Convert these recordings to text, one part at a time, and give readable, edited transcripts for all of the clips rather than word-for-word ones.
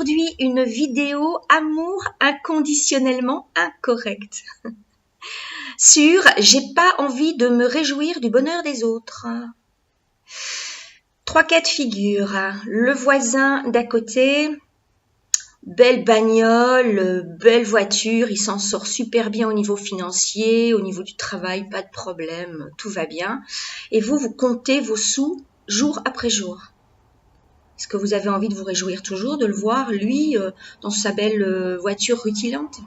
Aujourd'hui, une vidéo amour inconditionnellement incorrect sur j'ai pas envie de me réjouir du bonheur des autres. 3 cas de figure. Le voisin d'à côté, belle bagnole, belle voiture, il s'en sort super bien au niveau financier, au niveau du travail, pas de problème, tout va bien. Et vous comptez vos sous jour après jour. Est-ce que vous avez envie de vous réjouir toujours de le voir, lui, dans sa belle voiture rutilante?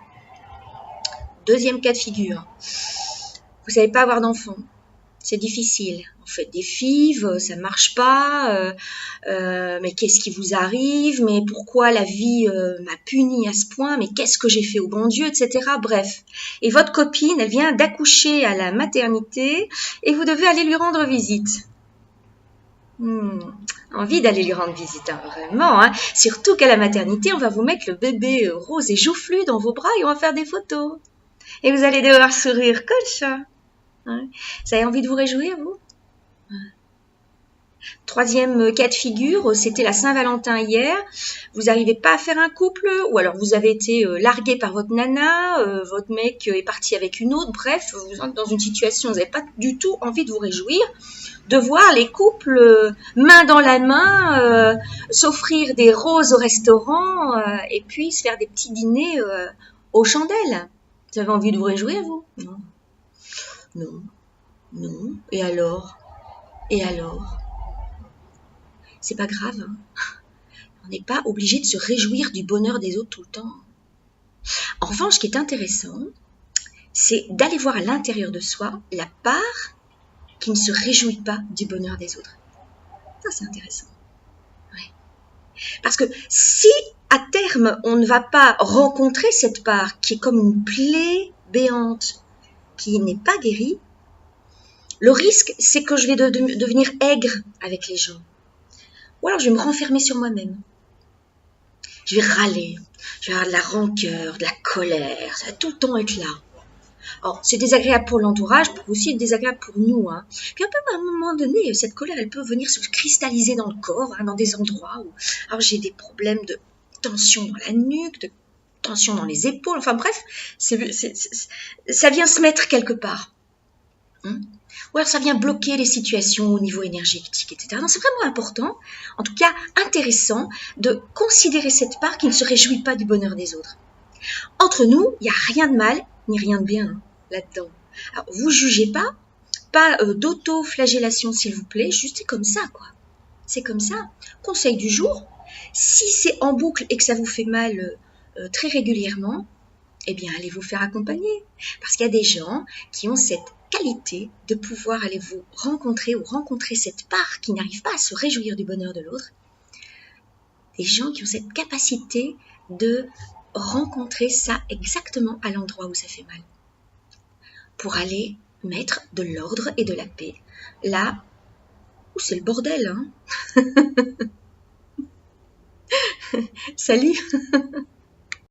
Deuxième cas de figure. Vous savez pas avoir d'enfant. C'est difficile. Vous faites des fives, ça marche pas. Mais qu'est-ce qui vous arrive? Mais pourquoi la vie m'a puni à ce point? Mais qu'est-ce que j'ai fait au bon Dieu, etc. Bref. Et votre copine, elle vient d'accoucher à la maternité et vous devez aller lui rendre visite. Envie d'aller lui rendre visite, hein, vraiment. Hein. Surtout qu'à la maternité, on va vous mettre le bébé rose et joufflu dans vos bras et on va faire des photos. Et vous allez devoir sourire comme ça. Hein. Vous avez envie de vous réjouir, vous? Troisième cas de figure, c'était la Saint-Valentin hier. Vous n'arrivez pas à faire un couple, ou alors vous avez été largué par votre nana, votre mec est parti avec une autre. Bref, vous êtes dans une situation où vous n'avez pas du tout envie de vous réjouir, de voir les couples main dans la main, s'offrir des roses au restaurant et puis se faire des petits dîners aux chandelles. Vous avez envie de vous réjouir, vous? Non. Non. Non. Et alors? Et alors? C'est pas grave. Hein. On n'est pas obligé de se réjouir du bonheur des autres tout le temps. En revanche, ce qui est intéressant, c'est d'aller voir à l'intérieur de soi la part qui ne se réjouit pas du bonheur des autres. Ça, c'est intéressant. Ouais. Parce que si, à terme, on ne va pas rencontrer cette part qui est comme une plaie béante, qui n'est pas guérie, le risque, c'est que je vais devenir aigre avec les gens. Ou alors je vais me renfermer sur moi-même. Je vais râler, je vais avoir de la rancœur, de la colère, ça va tout le temps être là. Alors, c'est désagréable pour l'entourage, mais aussi désagréable pour nous. Hein. Puis un peu, à un moment donné, cette colère, elle peut venir se cristalliser dans le corps, hein, dans des endroits où alors j'ai des problèmes de tension dans la nuque, de tension dans les épaules, enfin bref, ça vient se mettre quelque part. Hein. Ou alors ça vient bloquer les situations au niveau énergétique, etc. Donc c'est vraiment important, en tout cas intéressant, de considérer cette part qui ne se réjouit pas du bonheur des autres. Entre nous, il n'y a rien de mal, ni rien de bien hein, là-dedans. Alors, vous jugez pas d'auto-flagellation s'il vous plaît, juste c'est comme ça quoi. C'est comme ça. Conseil du jour, si c'est en boucle et que ça vous fait mal très régulièrement, eh bien allez vous faire accompagner. Parce qu'il y a des gens qui ont cette qualité de pouvoir aller vous rencontrer ou rencontrer cette part qui n'arrive pas à se réjouir du bonheur de l'autre. Des gens qui ont cette capacité de rencontrer ça exactement à l'endroit où ça fait mal. Pour aller mettre de l'ordre et de la paix. Là où c'est le bordel. Hein. Salut.